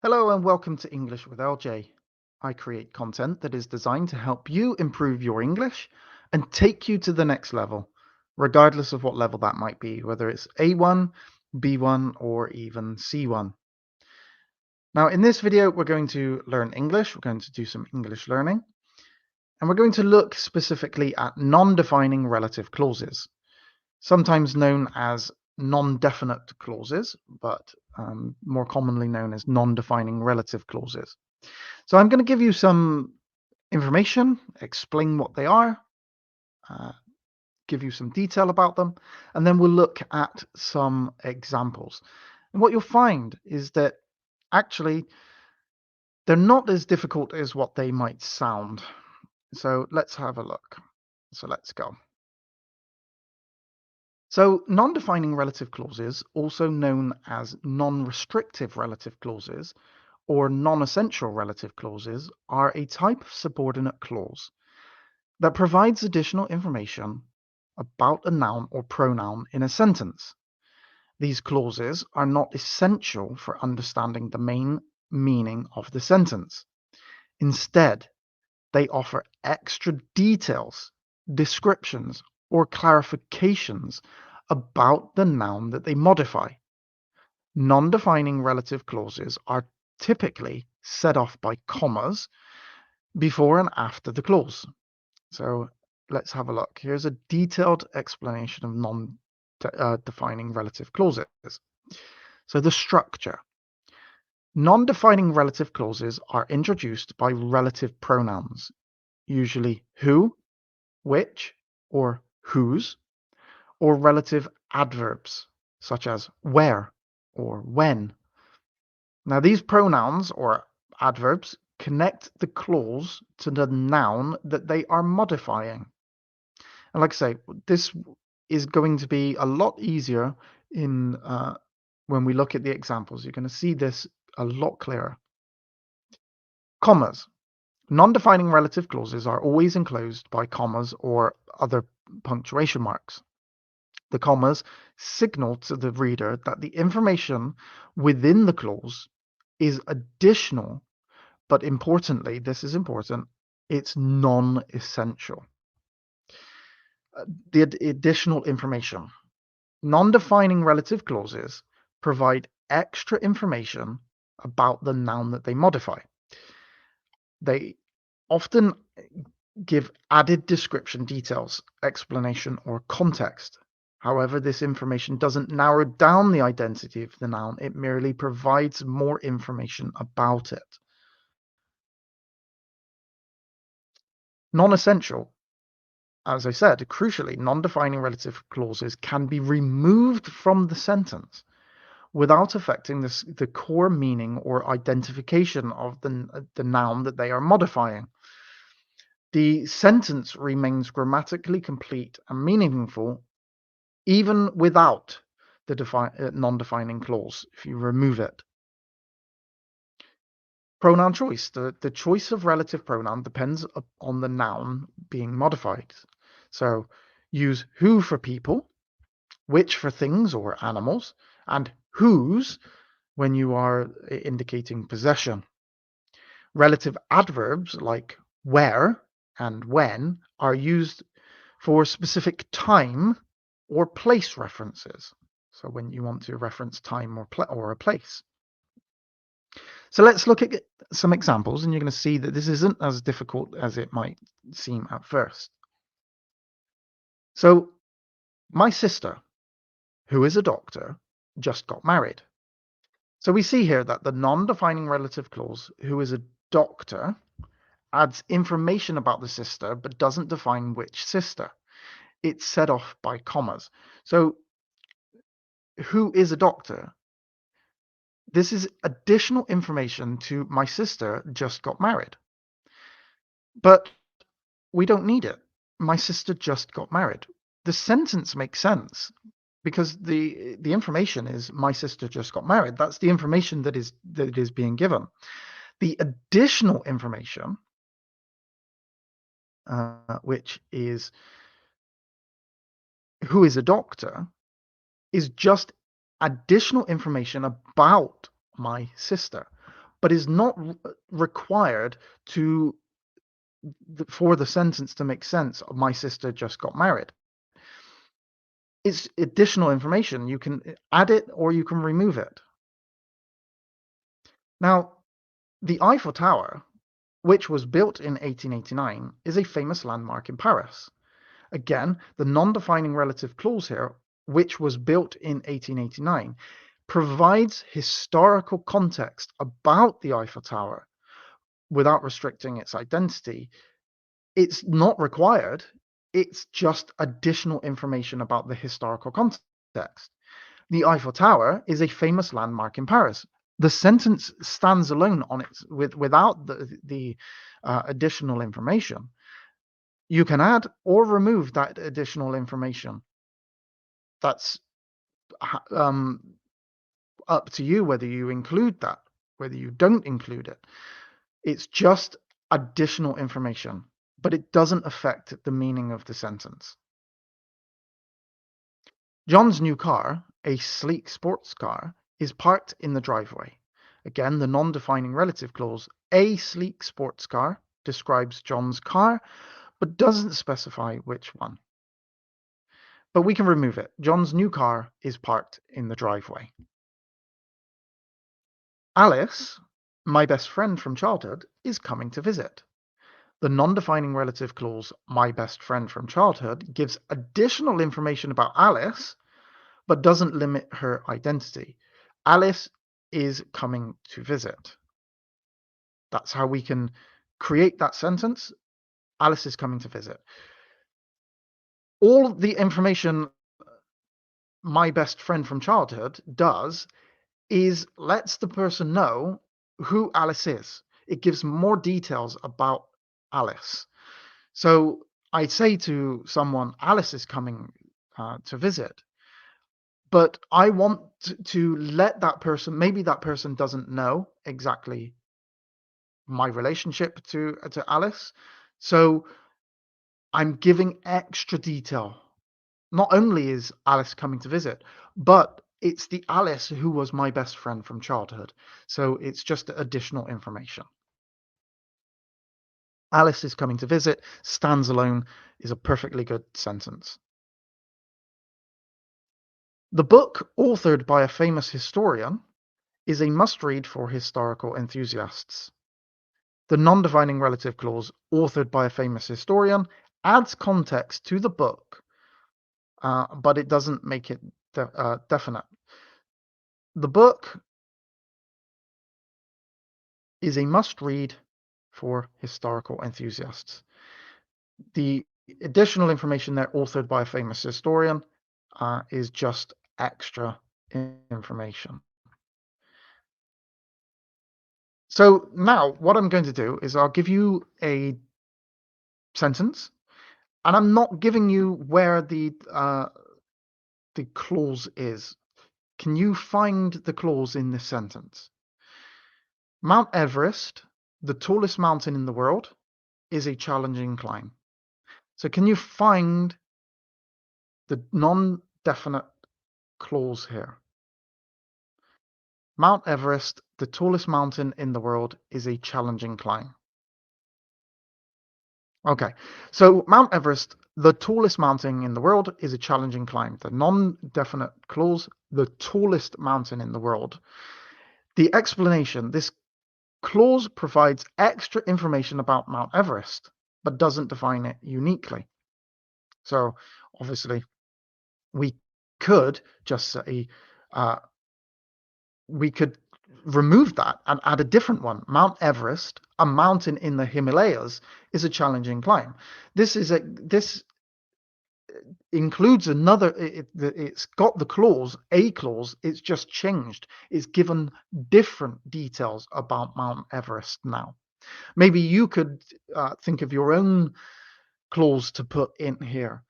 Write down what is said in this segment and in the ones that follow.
Hello and welcome to English with LJ. I create content that is designed to help you improve your English and take you to the next level, regardless of what level that might be, whether it's A1, B1, or even C1. Now, in this video, we're going to learn English. We're going to do some English learning, and we're going to look specifically at non-defining relative clauses, sometimes known as non-definite clauses, but more commonly known as non-defining relative clauses. So I'm going to give you some information, explain what they are, give you some detail about them, and then we'll look at some examples. And what you'll find is that actually they're not as difficult as what they might sound. So let's have a look. So let's go. So non-defining relative clauses, also known as non-restrictive relative clauses or non-essential relative clauses, are a type of subordinate clause that provides additional information about a noun or pronoun in a sentence. These clauses are not essential for understanding the main meaning of the sentence. Instead, they offer extra details, descriptions, or clarifications about the noun that they modify. Non-defining relative clauses are typically set off by commas before and after the clause. So let's have a look. Here's a detailed explanation of non-defining relative clauses. So the structure. Non-defining relative clauses are introduced by relative pronouns, usually who, which, or whose, or relative adverbs, such as where or when. Now, these pronouns or adverbs connect the clause to the noun that they are modifying. And like I say, this is going to be a lot easier in when we look at the examples. You're going to see this a lot clearer. Commas. Non-defining relative clauses are always enclosed by commas or other punctuation marks. The commas signal to the reader that the information within the clause is additional, but importantly, this is important, it's non-essential. The additional information. Non-defining relative clauses provide extra information about the noun that they modify. They often give added description, details, explanation, or context. However, this information doesn't narrow down the identity of the noun, it merely provides more information about it. Non-essential. As I said, crucially, non-defining relative clauses can be removed from the sentence without affecting the core meaning or identification of the noun that they are modifying. The sentence remains grammatically complete and meaningful even without the non-defining clause if you remove it. Pronoun choice. The choice of relative pronoun depends on the noun being modified. So use who for people, which for things or animals, and whose when you are indicating possession. Relative adverbs like where and when are used for specific time or place references. So when you want to reference time or a place. So let's look at some examples, and you're going to see that this isn't as difficult as it might seem at first. So my sister, who is a doctor, just got married. So we see here that the non-defining relative clause, who is a doctor, adds information about the sister but doesn't define which sister. It's set off by commas. So who is a doctor? This is additional information to my sister just got married. But we don't need it. My sister just got married. The sentence makes sense because the information is my sister just got married. That's the information that is being given. The additional information, which is who is a doctor, is just additional information about my sister. but is not required to for the sentence to make sense. My sister just got married. It's additional information. You can add it or you can remove it. Now, the Eiffel Tower, which was built in 1889, is a famous landmark in Paris. Again, the non-defining relative clause here, which was built in 1889, provides historical context about the Eiffel Tower without restricting its identity. It's not required. It's just additional information about the historical context. The Eiffel Tower is a famous landmark in Paris. The sentence stands alone on its without the additional information. You can add or remove that additional information. That's um, up to you whether you include that, whether you don't include it. It's just additional information, but it doesn't affect the meaning of the sentence. John's new car, a sleek sports car, is parked in the driveway. Again, the non-defining relative clause, a sleek sports car, describes John's car, but doesn't specify which one. But we can remove it. John's new car is parked in the driveway. Alice, my best friend from childhood, is coming to visit. The non-defining relative clause, my best friend from childhood, gives additional information about Alice, but doesn't limit her identity. Alice is coming to visit. That's how we can create that sentence. Alice is coming to visit. All the information my best friend from childhood does is lets the person know who Alice is. It gives more details about Alice. So I say to someone, Alice is coming to visit, but I want to let that person, maybe that person doesn't know exactly my relationship to Alice. So I'm giving extra detail. Not only is Alice coming to visit, but it's the Alice who was my best friend from childhood. So it's just additional information. Alice is coming to visit stands alone is a perfectly good sentence. The book, authored by a famous historian, is a must-read for historical enthusiasts. The non-defining relative clause, authored by a famous historian, adds context to the book, but it doesn't make it definite. The book is a must-read for historical enthusiasts. The additional information there, authored by a famous historian, is just extra information. So now what I'm going to do is I'll give you a sentence, and I'm not giving you where the clause is. Can you find the clause in this sentence? Mount Everest, the tallest mountain in the world, is a challenging climb. So can you find the non-definite clause here? Mount Everest, the tallest mountain in the world, is a challenging climb. Okay, so Mount Everest, the tallest mountain in the world, is a challenging climb. The non-definite clause, the tallest mountain in the world. The explanation, this clause provides extra information about Mount Everest, but doesn't define it uniquely. So obviously, we could just say, we could remove that and add a different one. Mount Everest, a mountain in the Himalayas, is a challenging climb. This includes another. It's got the clause, a clause. It's just changed. It's given different details about Mount Everest now. Maybe you could think of your own clause to put in here.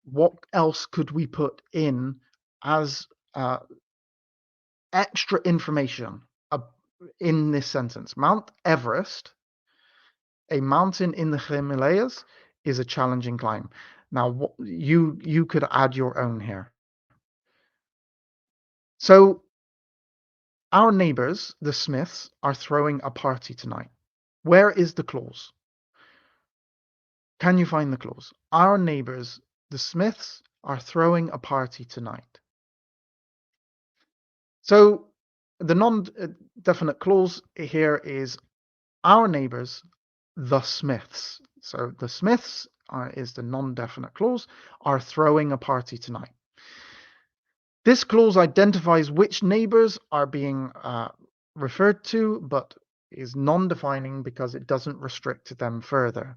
What else could we put in as extra information in this sentence? Mount Everest, a mountain in the Himalayas, is a challenging climb. Now, you could add your own here. So Our neighbors, the Smiths, are throwing a party tonight. Where is the clause? Can you find the clause? Our neighbors, the Smiths, are throwing a party tonight. So the non-definite clause here is our neighbors, the Smiths. So the Smiths is the non-definite clause, are throwing a party tonight. This clause identifies which neighbors are being referred to, but is non-defining because it doesn't restrict them further.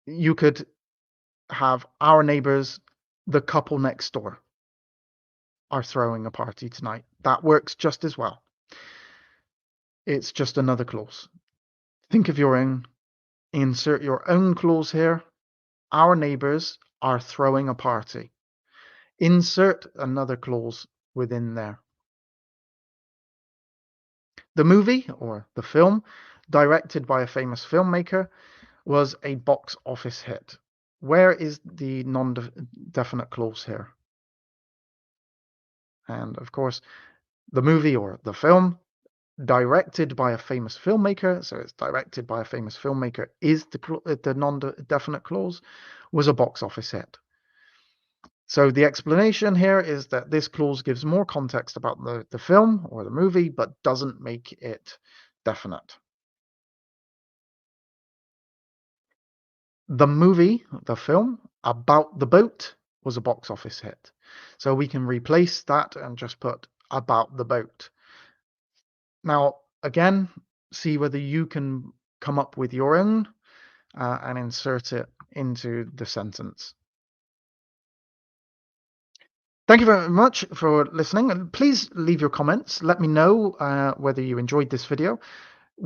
You could have our neighbors, the couple next door, are throwing a party tonight. That works just as well. It's just another clause. Think of your own. Insert your own clause here. Our neighbors are throwing a party. Insert another clause within there. The movie, or the film, directed by a famous filmmaker, was a box office hit. Where is the non-definite clause here? And of course, the movie or the film, directed by a famous filmmaker, so it's directed by a famous filmmaker, is the non-definite clause, was a box office hit. So the explanation here is that this clause gives more context about the film or the movie, but doesn't make it definite. The movie, the film, about the boat was a box office hit. So we can replace that and just put about the boat. Now, again, see whether you can come up with your own and insert it into the sentence. Thank you very much for listening, and please leave your comments. Let me know whether you enjoyed this video.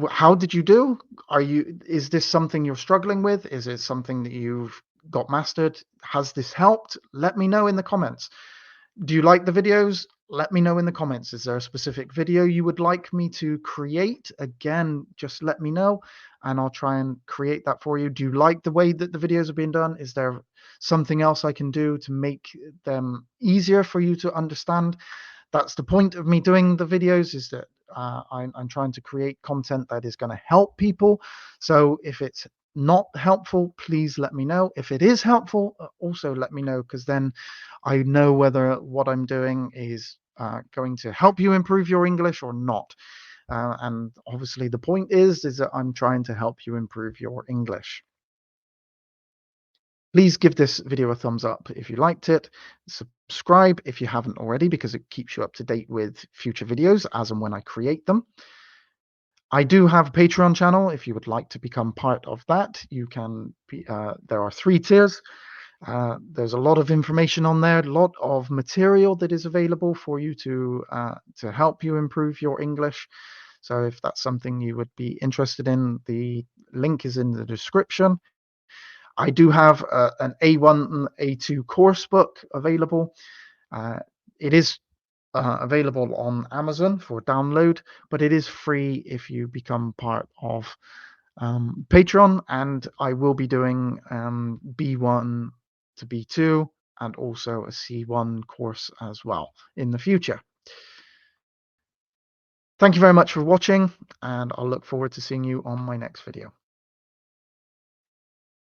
How did you do? Is this something you're struggling with? Is it something that you've got mastered? Has this helped? Let me know in the comments. Do you like the videos? Let me know in the comments. Is there a specific video you would like me to create? Again, just let me know and I'll try and create that for you. Do you like the way that the videos are being done? Is there something else I can do to make them easier for you to understand? That's the point of me doing the videos, is that I'm trying to create content that is going to help people. So if it's not helpful, please let me know. If it is helpful, also let me know, because then I know whether what I'm doing is going to help you improve your English or not. And obviously the point is that I'm trying to help you improve your English. Please give this video a thumbs up if you liked it. Subscribe if you haven't already, because it keeps you up to date with future videos as and when I create them. I do have a Patreon channel. If you would like to become part of that, you can be, there are 3 tiers. There's a lot of information on there, a lot of material that is available for you to help you improve your English. So if that's something you would be interested in, the link is in the description. I do have an A1 and A2 course book available. It is available on Amazon for download, but it is free if you become part of Patreon, and I will be doing B1 to B2 and also a C1 course as well in the future. Thank you very much for watching, and I'll look forward to seeing you on my next video.